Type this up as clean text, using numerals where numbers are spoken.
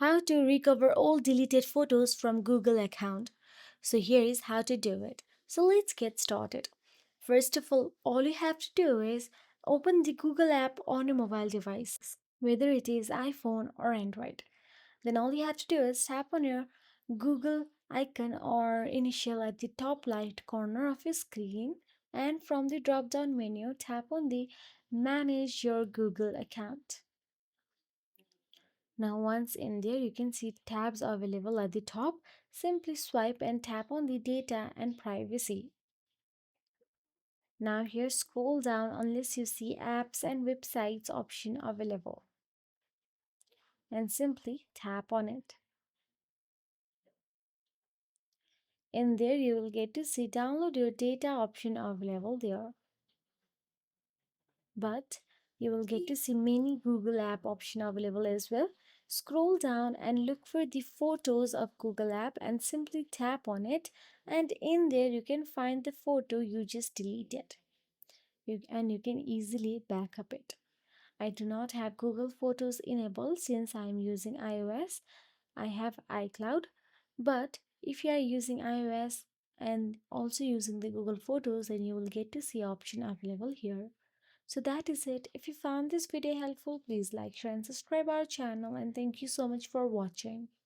How to recover all deleted photos from Google account. So here is how to do it. So let's get started. First of all you have to do is open the Google app on your mobile device, whether it is iPhone or Android. Then all you have to do is tap on your Google icon or initial at the top right corner of your screen, and from the drop down menu tap on the Manage Your Google Account. Now once in there you can see tabs available at the top. Simply swipe and tap on the data and privacy. Now here scroll down unless you see apps and websites option available, and simply tap on it. In there you will get to see download your data option available there. But you will get to see many Google app option available as well. Scroll down and look for the photos of Google app and simply tap on it, and in there you can find the photo you just deleted. And you can easily back up it. I do not have Google Photos enabled since I am using iOS. I have iCloud, but if you are using iOS and also using the Google Photos, then you will get to see option available here. So that is it. If you found this video helpful, please like, share and subscribe our channel, and thank you so much for watching.